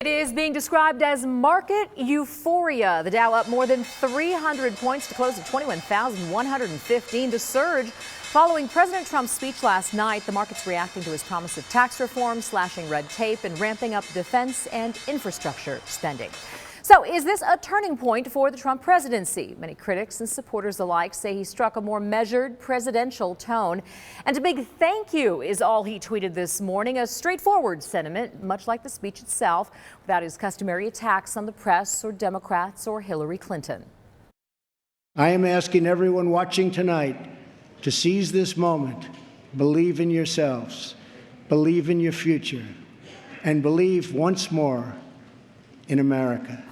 is being described as market euphoria. The Dow up more than 300 points to close at 21,115. The surge following President Trump's speech last night. The market's reacting to his promise of tax reform, slashing red tape, and ramping up defense and infrastructure spending. So is this a turning point for the Trump presidency? Many critics and supporters alike say he struck a more measured presidential tone. And a big thank you is all he tweeted this morning, a straightforward sentiment, much like the speech itself, without his customary attacks on the press or Democrats or Hillary Clinton. I am asking everyone watching tonight to seize this moment, believe in yourselves, believe in your future, and believe once more in America.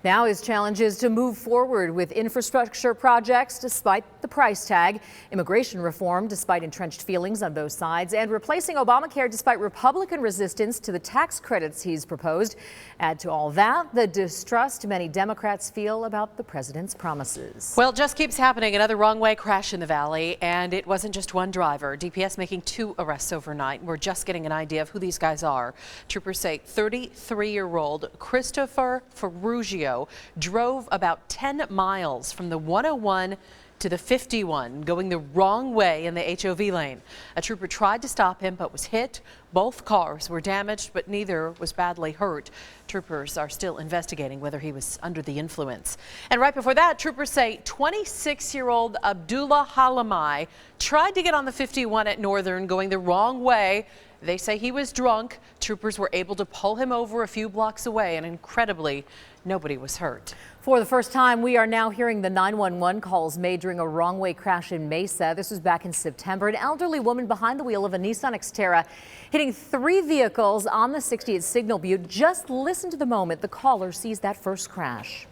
Now his challenge is to move forward with infrastructure projects despite the price tag, immigration reform despite entrenched feelings on both sides, and replacing Obamacare despite Republican resistance to the tax credits he's proposed. Add to all that the distrust many Democrats feel about the president's promises. Well, it just keeps happening. Another wrong way crash in the valley, and it wasn't just one driver. DPS making 2 arrests overnight. We're just getting an idea of who these guys are. Troopers say 33-year-old Christopher Ferrugio drove about 10 miles from the 101 to the 51, going the wrong way in the HOV lane. A trooper tried to stop him but was hit. Both cars were damaged, but neither was badly hurt. Troopers are still investigating whether he was under the influence. And right before that, troopers say 26-year-old Abdullah Halamai tried to get on the 51 at Northern, going the wrong way. They say he was drunk. Troopers were able to pull him over a few blocks away, and incredibly, nobody was hurt. For the first time, we are now hearing the 911 calls made during a wrong-way crash in Mesa. This was back in September. An elderly woman behind the wheel of a Nissan Xterra hitting 3 vehicles on the 60 at Signal Butte. Just listen to the moment the caller sees that first crash.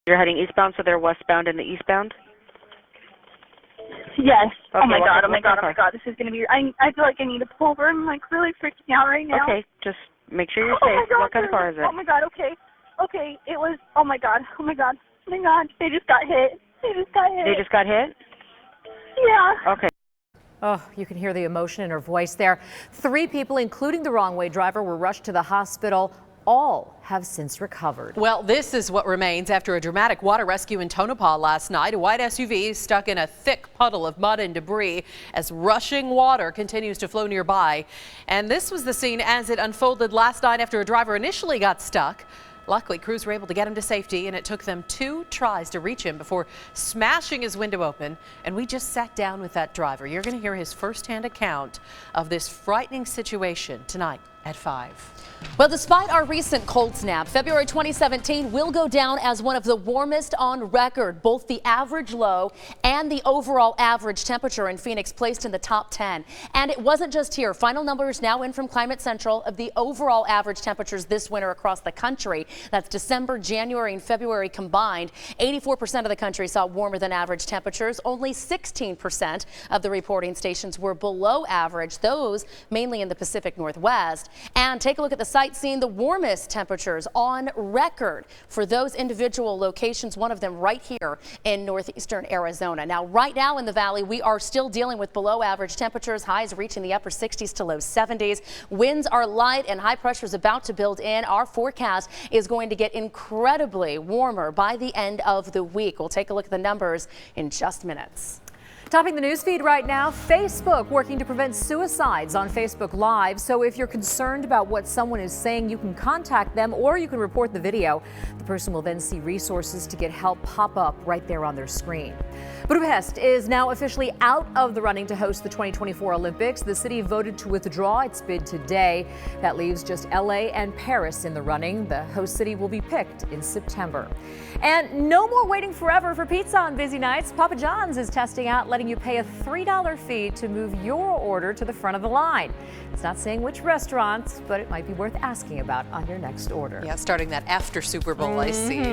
You're heading eastbound, so they're westbound in the eastbound? Yes. Okay, oh my god, this is going to be, I feel like I need to pull over. I'm like really freaking out right now. Okay, just make sure you're safe. What kind of car is it? Oh my god, okay. Okay, it was, oh my god, they just got hit. They just got hit? Yeah. Okay. Oh, you can hear the emotion in her voice there. 3 people, including the wrong-way driver, were rushed to the hospital. All have since recovered. Well, this is what remains after a dramatic water rescue in Tonopah last night. A white SUV stuck in a thick puddle of mud and debris as rushing water continues to flow nearby. And this was the scene as it unfolded last night after a driver initially got stuck. Luckily, crews were able to get him to safety, and it took them 2 tries to reach him before smashing his window open. And we just sat down with that driver. You're going to hear his firsthand account of this frightening situation tonight at 5. Well, despite our recent cold snap, February 2017 will go down as one of the warmest on record. Both the average low and the overall average temperature in Phoenix placed in the top 10. And it wasn't just here. Final numbers now in from Climate Central of the overall average temperatures this winter across the country. That's December, January, and February combined. 84% of the country saw warmer than average temperatures. Only 16% of the reporting stations were below average, those mainly in the Pacific Northwest. And take a look at the site seeing the warmest temperatures on record for those individual locations, one of them right here in northeastern Arizona. Now, right now in the valley, we are still dealing with below average temperatures, highs reaching the upper 60s to low 70s. Winds are light and high pressure is about to build in. Our forecast is going to get incredibly warmer by the end of the week. We'll take a look at the numbers in just minutes. Topping the newsfeed right now, Facebook working to prevent suicides on Facebook Live. So if you're concerned about what someone is saying, you can contact them or you can report the video. The person will then see resources to get help pop up right there on their screen. Budapest is now officially out of the running to host the 2024 Olympics. The city voted to withdraw its bid today. That leaves just LA and Paris in the running. The host city will be picked in September. And no more waiting forever for pizza on busy nights. Papa John's is testing out letting you pay a $3 fee to move your order to the front of the line. It's not saying which restaurants, but it might be worth asking about on your next order. Yeah, starting that after Super Bowl, I see.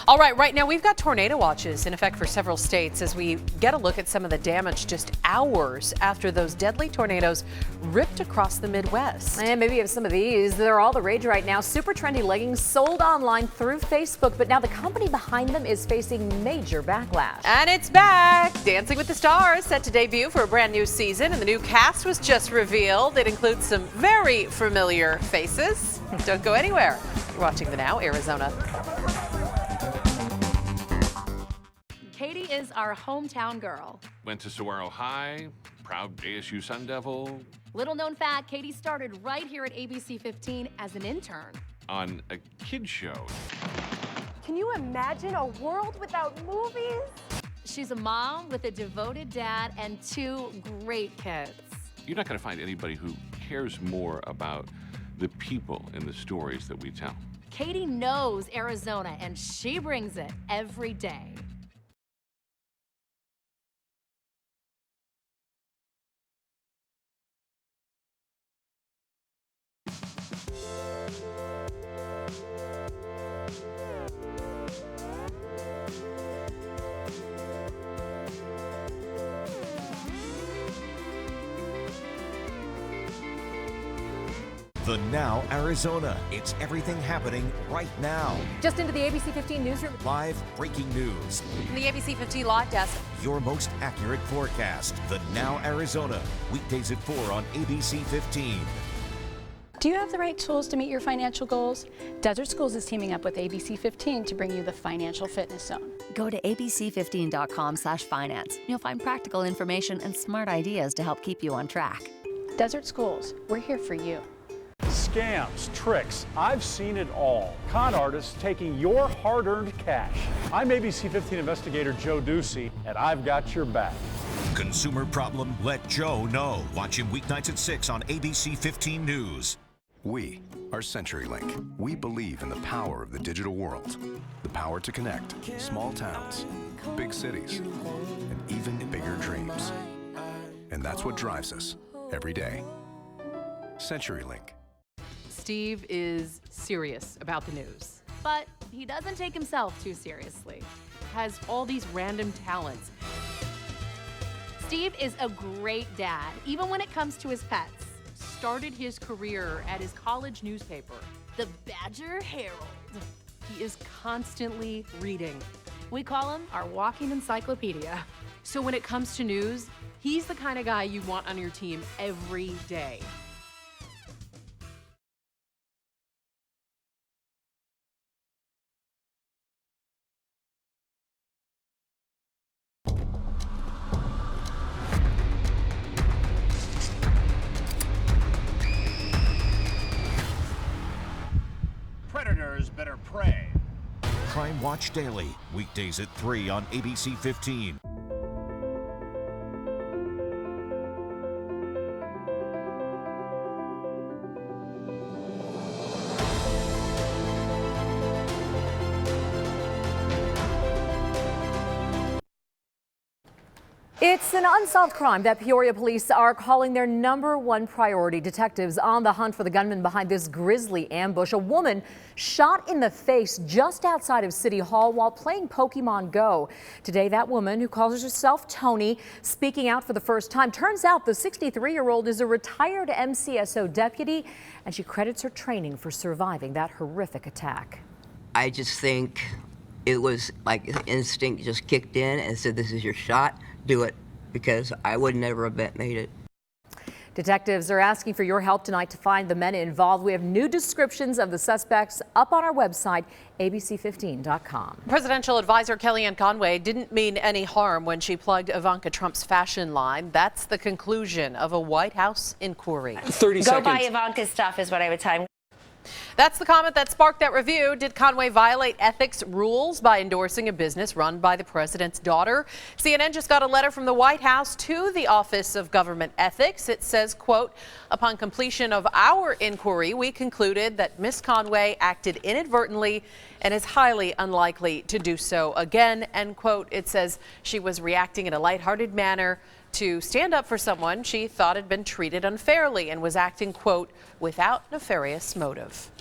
All right now we've got tornado watches in effect for several states as we get a look at some of the damage just hours after those deadly tornadoes ripped across the Midwest. And maybe you have some of these. They're all the rage right now. Super trendy leggings sold online through Facebook, but now the company behind them is facing major backlash. And it's back. Dancing with the Star is set to debut for a brand new season, and the new cast was just revealed. It includes some very familiar faces. Don't go anywhere. You're watching the Now Arizona. Katie is our hometown girl. Went to Saguaro High, proud ASU Sun Devil. Little known fact, Katie started right here at ABC 15 as an intern. On a kid show. Can you imagine a world without movies? She's a mom with a devoted dad and 2 great kids. You're not going to find anybody who cares more about the people in the stories that we tell. Katie knows Arizona, and she brings it every day. The Now Arizona. It's everything happening right now. Just into the ABC 15 newsroom. Live breaking news. From the ABC 15 Live Desk. Your most accurate forecast. The Now Arizona. Weekdays at 4 on ABC 15. Do you have the right tools to meet your financial goals? Desert Schools is teaming up with ABC 15 to bring you the Financial Fitness Zone. Go to abc15.com/finance. You'll find practical information and smart ideas to help keep you on track. Desert Schools, we're here for you. Scams, tricks, I've seen it all. Con artists taking your hard-earned cash. I'm ABC 15 investigator Joe Ducey, and I've got your back. Consumer problem? Let Joe know. Watch him weeknights at 6 on ABC 15 News. We are CenturyLink. We believe in the power of the digital world. The power to connect small towns, big cities, and even bigger dreams. And that's what drives us every day. CenturyLink. Steve is serious about the news. But he doesn't take himself too seriously. Has all these random talents. Steve is a great dad, even when it comes to his pets. Started his career at his college newspaper, The Badger Herald. He is constantly reading. We call him our walking encyclopedia. So when it comes to news, he's the kind of guy you want on your team every day. Predators better pray. Crime Watch Daily. Weekdays at 3 on ABC 15. It's an unsolved crime that Peoria police are calling their #1 priority. Detectives on the hunt for the gunman behind this grisly ambush. A woman shot in the face just outside of City Hall while playing Pokemon Go. Today, that woman, who calls herself Tony, speaking out for the first time. Turns out the 63-year-old is a retired MCSO deputy, and she credits her training for surviving that horrific attack. I just think it was like instinct just kicked in and said, this is your shot. Do it, because I would never have made it. Detectives are asking for your help tonight to find the men involved. We have new descriptions of the suspects up on our website, abc15.com. Presidential advisor Kellyanne Conway didn't mean any harm when she plugged Ivanka Trump's fashion line. That's the conclusion of a White House inquiry. 30 seconds. Go buy Ivanka's stuff is what I would tell him. That's the comment that sparked that review. Did Conway violate ethics rules by endorsing a business run by the president's daughter? CNN just got a letter from the White House to the Office of Government Ethics. It says, quote, upon completion of our inquiry, we concluded that Ms. Conway acted inadvertently and is highly unlikely to do so again, end quote. It says she was reacting in a lighthearted manner to stand up for someone she thought had been treated unfairly and was acting, quote, without nefarious motive.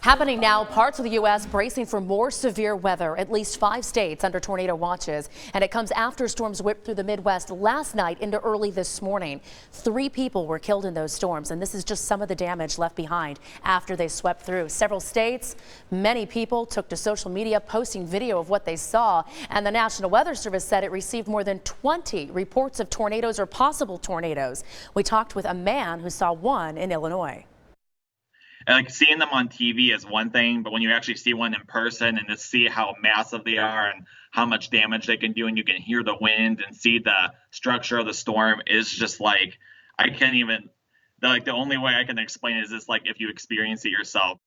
Happening now, parts of the U.S. bracing for more severe weather. At least 5 states under tornado watches. And it comes after storms whipped through the Midwest last night into early this morning. 3 people were killed in those storms, and this is just some of the damage left behind after they swept through several states. Many people took to social media posting video of what they saw. And the National Weather Service said it received more than 20 reports of tornadoes or possible tornadoes. We talked with a man who saw one in Illinois. And like seeing them on TV is one thing, but when you actually see one in person and to see how massive they are and how much damage they can do, and you can hear the wind and see the structure of the storm, is just like, I can't even, the only way I can explain it is just like if you experience it yourself.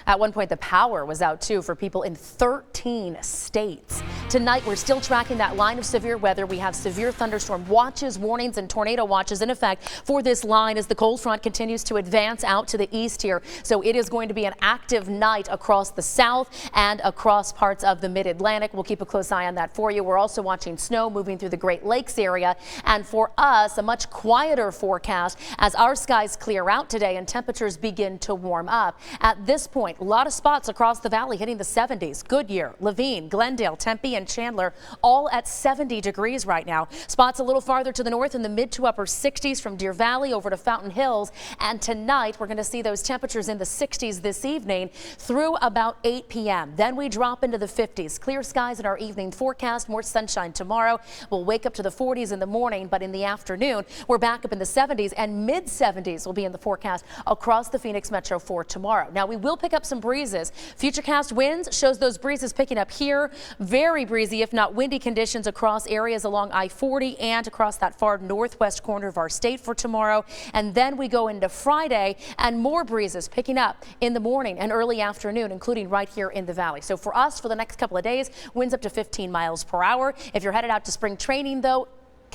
At one point, the power was out, too, for people in 13 states. Tonight, we're still tracking that line of severe weather. We have severe thunderstorm watches, warnings, and tornado watches in effect for this line as the cold front continues to advance out to the east here. So it is going to be an active night across the south and across parts of the mid-Atlantic. We'll keep a close eye on that for you. We're also watching snow moving through the Great Lakes area. And for us, a much quieter forecast as our skies clear out today and temperatures begin to warm up. At this point, a lot of spots across the valley hitting the 70s. Goodyear, Laveen, Glendale, Tempe, and Chandler all at 70 degrees right now. Spots a little farther to the north in the mid to upper 60s from Deer Valley over to Fountain Hills. And tonight we're going to see those temperatures in the 60s this evening through about 8 p.m. Then we drop into the 50s. Clear skies in our evening forecast. More sunshine tomorrow. We'll wake up to the 40s in the morning, but in the afternoon we're back up in the 70s, and mid 70s will be in the forecast across the Phoenix metro for tomorrow. Now we will pick up some breezes. Futurecast winds shows those breezes picking up here. Very breezy, if not windy conditions across areas along I-40 and across that far northwest corner of our state for tomorrow. And then we go into Friday and more breezes picking up in the morning and early afternoon, including right here in the valley. So for us, for the next couple of days, winds up to 15 miles per hour. If you're headed out to spring training, though,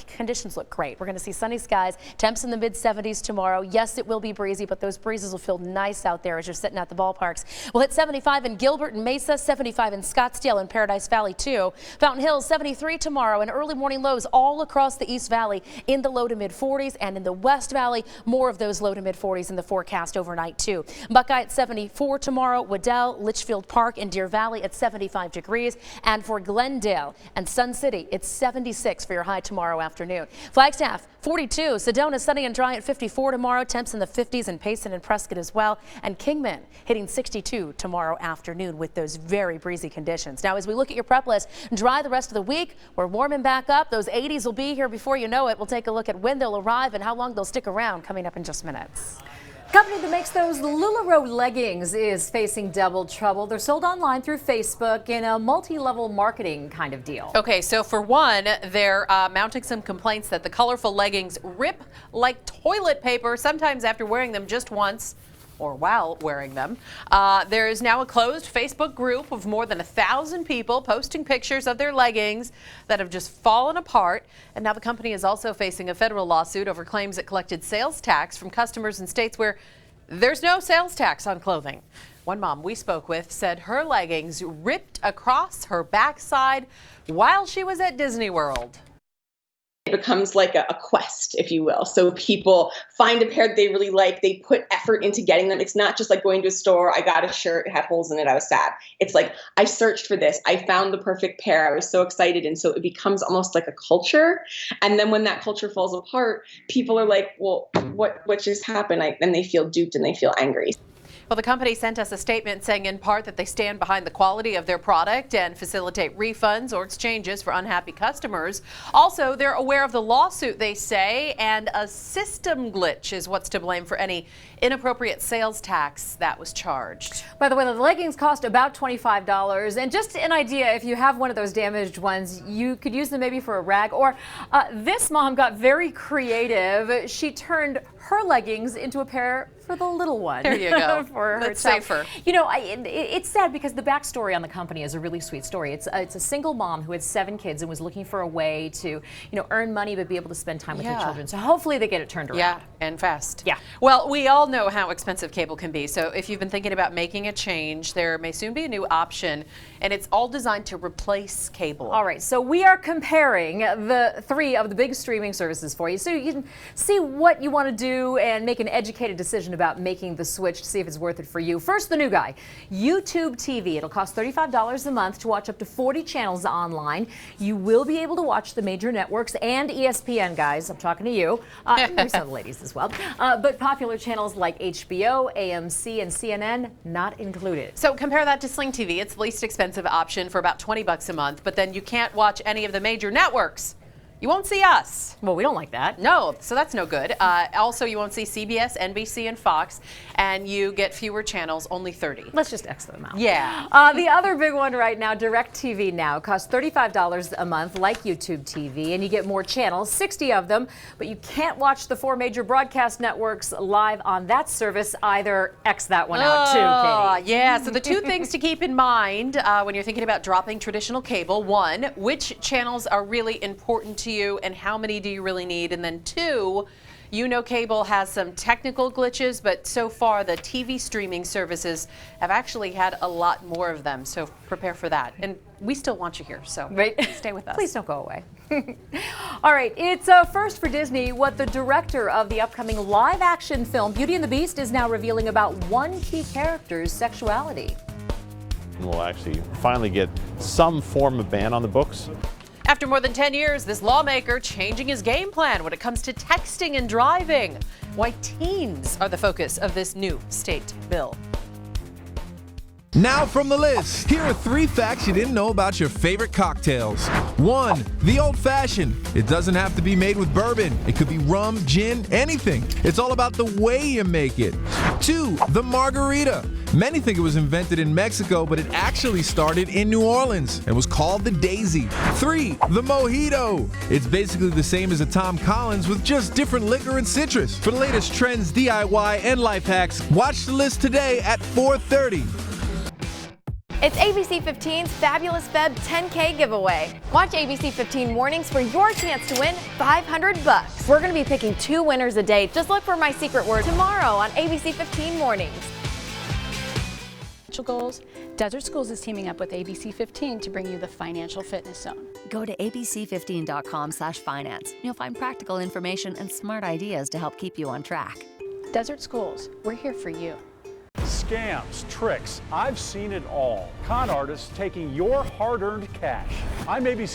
conditions look great. We're going to see sunny skies, temps in the mid 70s tomorrow. Yes, it will be breezy, but those breezes will feel nice out there as you're sitting at the ballparks. We'll hit 75 in Gilbert and Mesa, 75 in Scottsdale and Paradise Valley too. Fountain Hills 73 tomorrow, and early morning lows all across the East Valley in the low to mid 40s, and in the West Valley more of those low to mid 40s in the forecast overnight too. Buckeye at 74 tomorrow, Waddell, Litchfield Park and Deer Valley at 75 degrees, and for Glendale and Sun City it's 76 for your high tomorrow afternoon. Flagstaff 42, Sedona sunny and dry at 54 tomorrow, temps in the 50s in Payson and Prescott as well, and Kingman hitting 62 tomorrow afternoon with those very breezy conditions. Now as we look at your prep list, dry the rest of the week. We're warming back up. Those 80s will be here before you know it. We'll take a look at when they'll arrive and how long they'll stick around coming up in just minutes. The company that makes those LuLaRoe leggings is facing double trouble. They're sold online through Facebook in a multi-level marketing kind of deal. Okay, so for one, they're mounting some complaints that the colorful leggings rip like toilet paper, sometimes after wearing them just once or while wearing them. There is now a closed Facebook group of more than 1,000 people posting pictures of their leggings that have just fallen apart. And now the company is also facing a federal lawsuit over claims it collected sales tax from customers in states where there's no sales tax on clothing. One mom we spoke with said her leggings ripped across her backside while she was at Disney World. It becomes like a quest, if you will. So people find a pair that they really like. They put effort into getting them. It's not just like going to a store. I got a shirt, it had holes in it, I was sad. It's like, I searched for this. I found the perfect pair. I was so excited. And so it becomes almost like a culture. And then when that culture falls apart, people are like, well, what just happened? And they feel duped and they feel angry. Well, the company sent us a statement saying in part that they stand behind the quality of their product and facilitate refunds or exchanges for unhappy customers. Also, they're aware of the lawsuit, they say, and a system glitch is what's to blame for any inappropriate sales tax that was charged. By the way, the leggings cost about $25. And just an idea, if you have one of those damaged ones, you could use them maybe for a rag. Or this mom got very creative. She turned her leggings into a pair for the little one. There you go. For her That's child. safer. You know, it's sad because the backstory on the company is a really sweet story. It's a single mom who had 7 kids and was looking for a way to, earn money but be able to spend time with her children. So hopefully they get it turned around. Yeah, and fast. Yeah. Well, we all know how expensive cable can be. So if you've been thinking about making a change, there may soon be a new option, and it's all designed to replace cable. All right, so we are comparing the 3 of the big streaming services for you so you can see what you want to do and make an educated decision about about making the switch to see if it's worth it for you. First, the new guy, YouTube TV. It'll cost $35 a month to watch up to 40 channels online. You will be able to watch the major networks and ESPN, guys. I'm talking to you. There's some ladies as well. But popular channels like HBO, AMC, and CNN not included. So compare that to Sling TV. It's the least expensive option for about $20 a month, but then you can't watch any of the major networks. You won't see us. Well, we don't like that. No, so that's no good. Also, you won't see CBS, NBC, and Fox, and you get fewer channels, only 30. Let's just X them out. Yeah. The other big one right now, DirecTV Now, costs $35 a month, like YouTube TV, and you get more channels, 60 of them, but you can't watch the 4 major broadcast networks live on that service either. X that one out too, Katie. Yeah, so the 2 things to keep in mind when you're thinking about dropping traditional cable: 1, which channels are really important to you and how many do you really need? And then 2, you know cable has some technical glitches, but so far the TV streaming services have actually had a lot more of them, so prepare for that. And we still want you here, so stay with us. Please don't go away. All right, it's first for Disney what the director of the upcoming live-action film Beauty and the Beast is now revealing about one key character's sexuality. We'll actually finally get some form of ban on the books. After more than 10 years, this lawmaker changing his game plan when it comes to texting and driving. Why teens are the focus of this new state bill. Now from the list, here are 3 facts you didn't know about your favorite cocktails. 1, the old-fashioned. It doesn't have to be made with bourbon. It could be rum, gin, anything. It's all about the way you make it. 2, the margarita. Many think it was invented in Mexico, but it actually started in New Orleans and was called the Daisy. 3, the mojito. It's basically the same as a Tom Collins with just different liquor and citrus. For the latest trends, DIY, and life hacks, watch the list today at 4:30. It's ABC 15's Fabulous Feb 10K giveaway. Watch ABC 15 mornings for your chance to win $500. We're going to be picking 2 winners a day. Just look for my secret word tomorrow on ABC 15 mornings. Financial goals. Desert Schools is teaming up with ABC 15 to bring you the Financial Fitness Zone. Go to abc15.com/finance. You'll find practical information and smart ideas to help keep you on track. Desert Schools, we're here for you. Scams, tricks, I've seen it all. Con artists taking your hard-earned cash. I'm ABC